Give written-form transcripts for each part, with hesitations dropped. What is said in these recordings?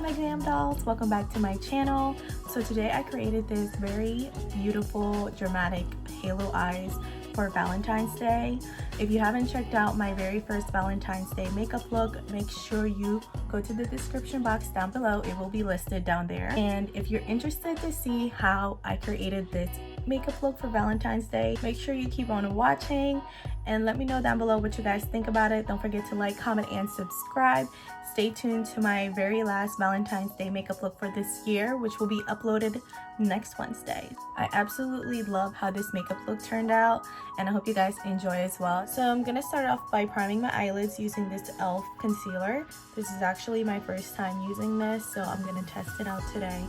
my glam dolls, welcome back to my channel. So today I created this very beautiful dramatic halo eyes for Valentine's Day. If you haven't checked out my very first Valentine's Day makeup look, make sure you go to the description box down below. It will be listed down there. And if you're interested to see how I created this makeup look for Valentine's Day, make sure you keep on watching and let me know down below what you guys think about it. Don't forget to like, comment, and subscribe. Stay tuned to my very last Valentine's Day makeup look for this year, which will be uploaded next Wednesday. I absolutely love how this makeup look turned out, and I hope you guys enjoy as well. So I'm gonna start off by priming my eyelids using this e.l.f. concealer. This is actually my first time using this, so I'm gonna test it out today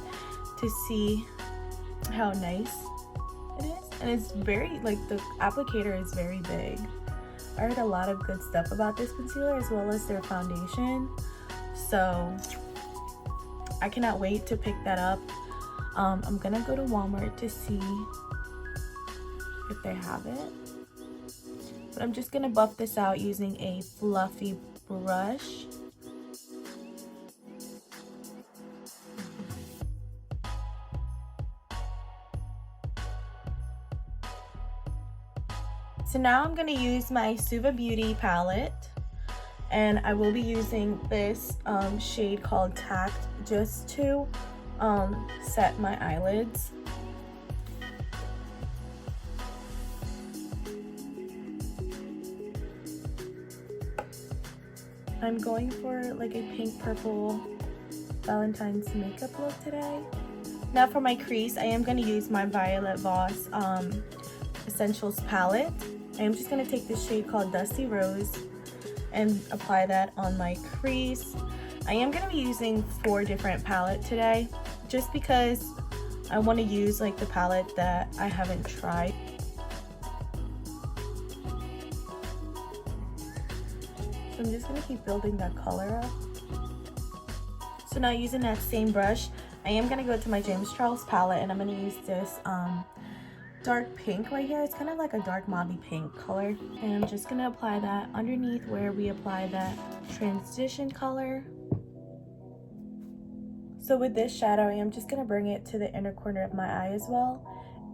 to see how nice it is. And it's very, like, the applicator is very big. I heard a lot of good stuff about this concealer as well as their foundation, so I cannot wait to pick that up. I'm gonna go to Walmart to see if they have it, but I'm just gonna buff this out using a fluffy brush. So now I'm going to use my Suva Beauty palette, and I will be using this shade called Tact just to set my eyelids. I'm going for like a pink purple Valentine's makeup look today. Now for my crease, I am going to use my Violet Voss Essentials palette. I am just going to take this shade called Dusty Rose and apply that on my crease. I am going to be using 4 different palettes today just because I want to use like the palette that I haven't tried. So I'm just going to keep building that color up. So now using that same brush, I am going to go to my James Charles palette, and I'm going to use this dark pink right here. It's kind of like a dark mauve pink color, and I'm just gonna apply that underneath where we apply that transition color. So with this shadow, I am just gonna bring it to the inner corner of my eye as well,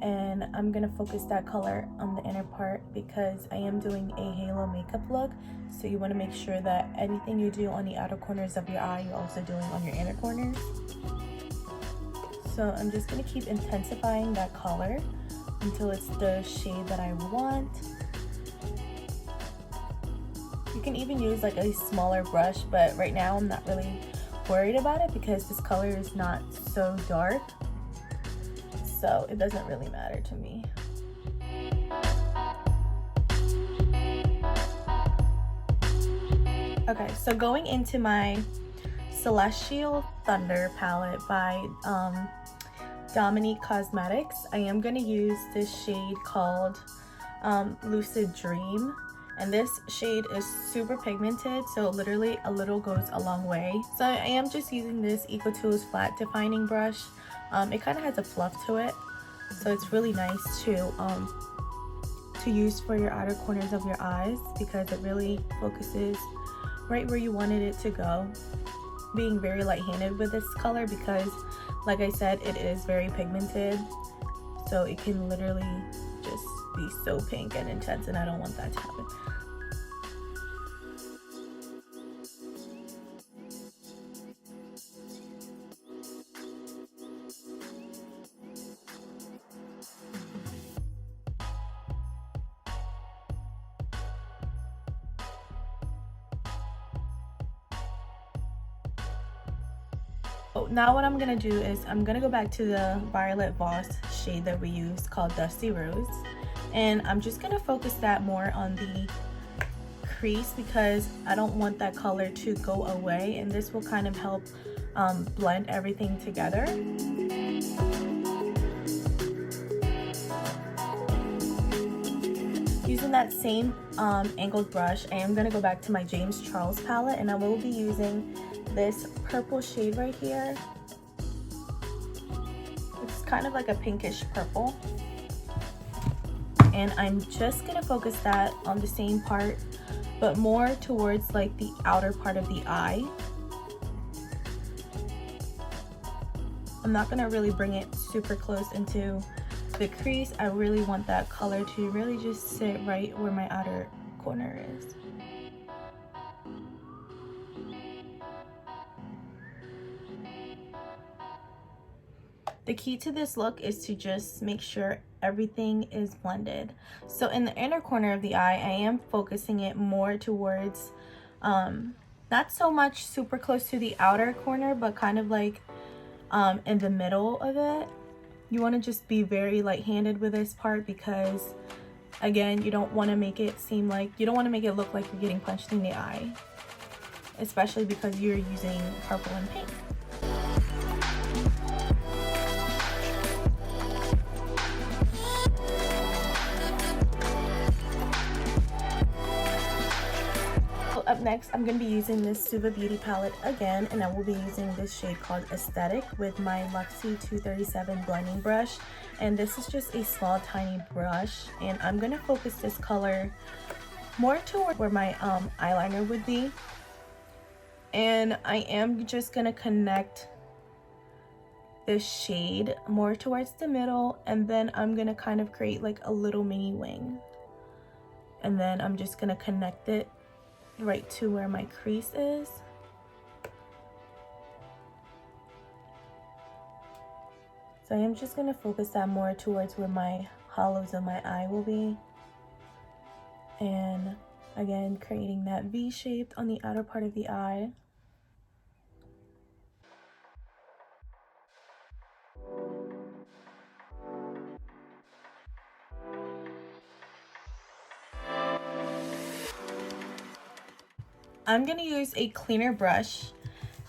and I'm gonna focus that color on the inner part because I am doing a halo makeup look, so you want to make sure that anything you do on the outer corners of your eye, you're also doing on your inner corners. So I'm just gonna keep intensifying that color until it's the shade that I want. You can even use like a smaller brush, but right now I'm not really worried about it because this color is not so dark, so it doesn't really matter to me. Okay, so going into my Celestial Thunder palette by Dominique Cosmetics, I am going to use this shade called Lucid Dream, and this shade is super pigmented, so literally a little goes a long way. So I am just using this EcoTools flat defining brush. It kind of has a fluff to it, so it's really nice to use for your outer corners of your eyes because it really focuses right where you wanted it to go. Being very light-handed with this color because, like I said, it is very pigmented, so it can literally just be so pink and intense, and I don't want that to happen. Now what I'm gonna do is I'm gonna go back to the Violet Voss shade that we used called Dusty Rose, and I'm just gonna focus that more on the crease because I don't want that color to go away, and this will kind of help blend everything together. Using that same angled brush, I am gonna go back to my James Charles palette, and I will be using this purple shade right here. It's kind of like a pinkish purple, and I'm just gonna focus that on the same part but more towards like the outer part of the eye. I'm not gonna really bring it super close into the crease. I really want that color to really just sit right where my outer corner is. The key to this look is to just make sure everything is blended. So in the inner corner of the eye, I am focusing it more towards, not so much super close to the outer corner, but kind of like in the middle of it. You want to just be very light-handed with this part because, again, you don't want to make it seem like, you don't want to make it look like you're getting punched in the eye, especially because you're using purple and pink. Up next, I'm going to be using this Suva Beauty palette again, and I will be using this shade called Aesthetic with my Luxie 237 blending brush. And this is just a small tiny brush, and I'm going to focus this color more toward where my eyeliner would be. And I am just going to connect this shade more towards the middle, and then I'm going to kind of create like a little mini wing. And then I'm just going to connect it right to where my crease is. So I am just going to focus that more towards where my hollows of my eye will be. And again, creating that V shape on the outer part of the eye. I'm going to use a cleaner brush,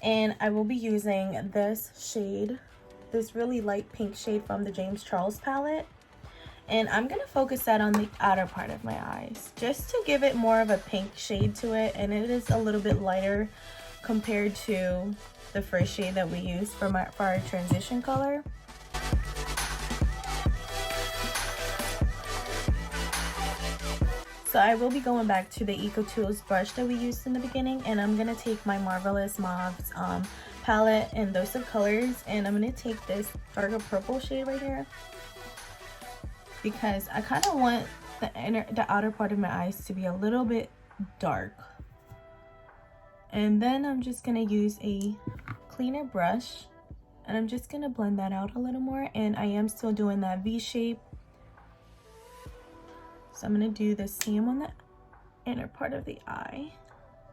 and I will be using this shade, this really light pink shade from the James Charles palette. And I'm going to focus that on the outer part of my eyes, just to give it more of a pink shade to it. And it is a little bit lighter compared to the first shade that we used for our transition color. So I will be going back to the Eco Tools brush that we used in the beginning, and I'm going to take my Marvelous Mauves palette in those of colors, and I'm going to take this darker purple shade right here because I kind of want the outer part of my eyes to be a little bit dark. And then I'm just going to use a cleaner brush, and I'm just going to blend that out a little more, and I am still doing that V shape. So I'm going to do the same on the inner part of the eye.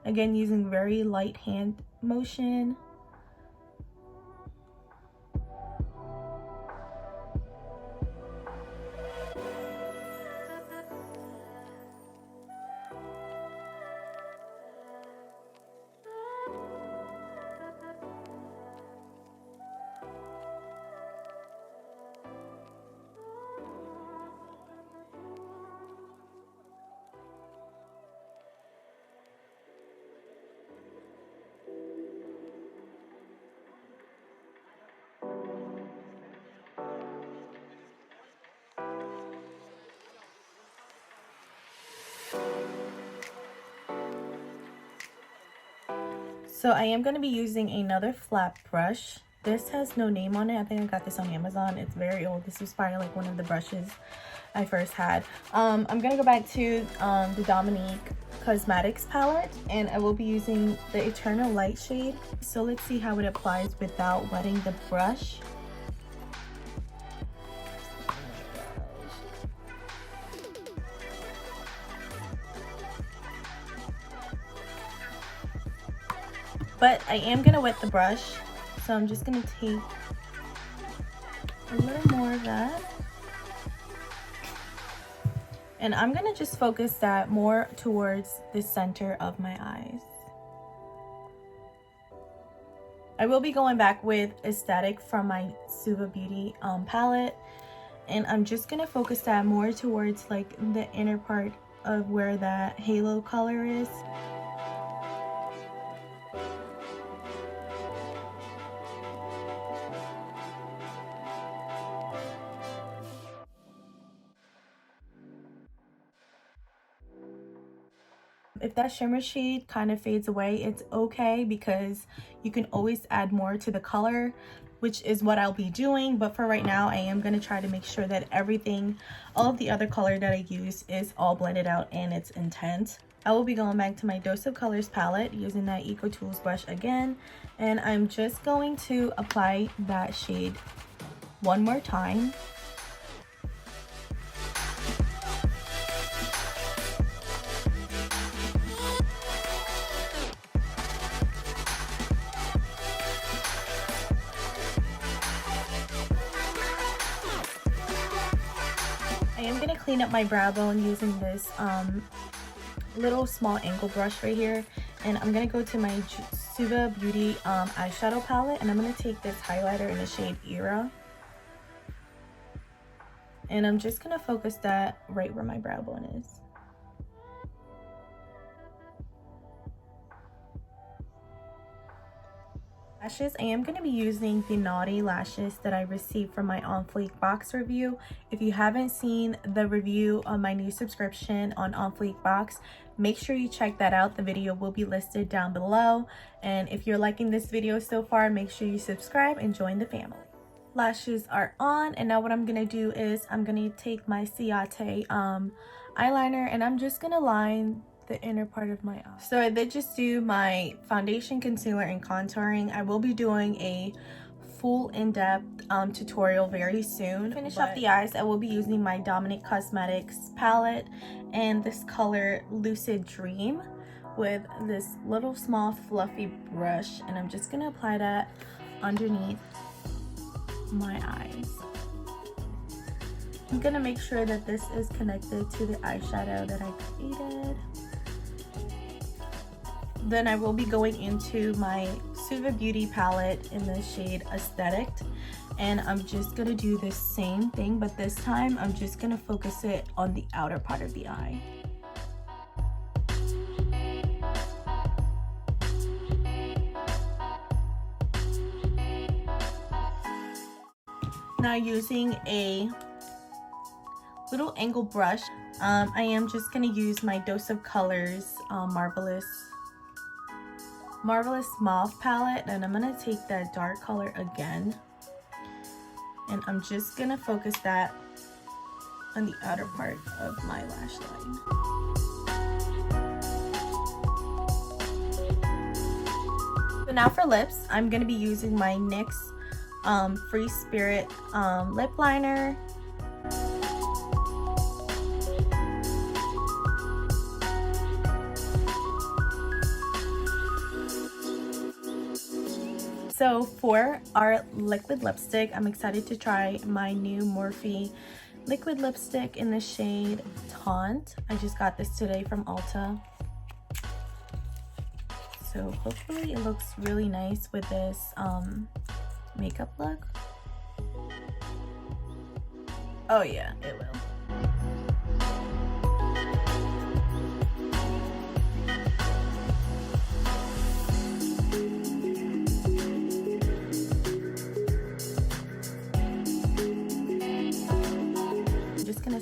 Again, using very light hand motion. So I am going to be using another flat brush. This has no name on it. I think I got this on Amazon. It's very old. This was probably like one of the brushes I first had. I'm going to go back to the Dominique Cosmetics palette, and I will be using the Eternal Light shade. So let's see how it applies without wetting the brush. But I am going to wet the brush, so I'm just going to take a little more of that. And I'm going to just focus that more towards the center of my eyes. I will be going back with Aesthetic from my Suva Beauty palette. And I'm just going to focus that more towards like the inner part of where that halo color is. If that shimmer shade kind of fades away, it's okay because you can always add more to the color. which is what I'll be doing. But for right now, I am going to try to make sure that everything, all of the other color that I use is all blended out and it's intense. I will be going back to my Dose of Colors palette using that Eco Tools brush again, and I'm just going to apply that shade one more time. I am going to clean up my brow bone using this little small angle brush right here, and I'm going to go to my Jupe Beauty eyeshadow palette, and I'm going to take this highlighter in the shade Era, and I'm just going to focus that right where my brow bone is. Lashes, I am going to be using the Naughty lashes that I received from my On-Fleek box review. If you haven't seen the review on my new subscription on On-Fleek box, make sure you check that out. The video will be listed down below. And if you're liking this video so far, make sure you subscribe and join the family. Lashes are on, and now what I'm going to do is I'm going to take my Ciate eyeliner, and I'm just going to line the inner part of my eye. So I did just do my foundation, concealer, and contouring. I will be doing a full in-depth tutorial very soon. To finish off the eyes, I will be using my Dominic Cosmetics palette and this color Lucid Dream with this little small fluffy brush, and I'm just gonna apply that underneath my eyes. I'm gonna make sure that this is connected to the eyeshadow that I created. Then I will be going into my Suva Beauty palette in the shade Aesthetic, and I'm just gonna do the same thing, but this time I'm just gonna focus it on the outer part of the eye. Now using a little angle brush, I am just gonna use my Dose of Colors Marvelous Mauve palette, and I'm gonna take that dark color again, and I'm just gonna focus that on the outer part of my lash line. So now for lips, I'm gonna be using my NYX Free Spirit lip liner. So for our liquid lipstick, I'm excited to try my new Morphe liquid lipstick in the shade Taunt. I just got this today from Ulta. So hopefully it looks really nice with this makeup look. Oh yeah, it will.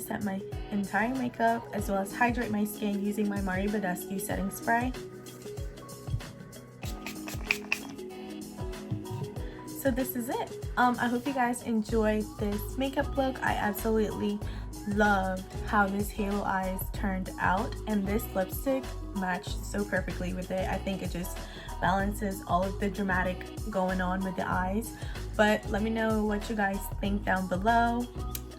Set my entire makeup as well as hydrate my skin using my Marques Badescu setting spray. So this is it. I hope you guys enjoyed this makeup look. I absolutely loved how this halo eyes turned out, and this lipstick matched so perfectly with it. I think it just balances all of the dramatic going on with the eyes. But let me know what you guys think down below.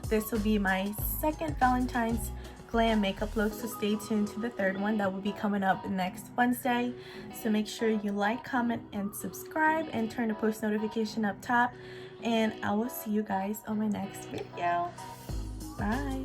This will be my second Valentine's glam makeup look, so stay tuned to the third one that will be coming up next Wednesday. So make sure you like, comment, and subscribe, and turn the post notification up top, and I will see you guys on my next video. Bye.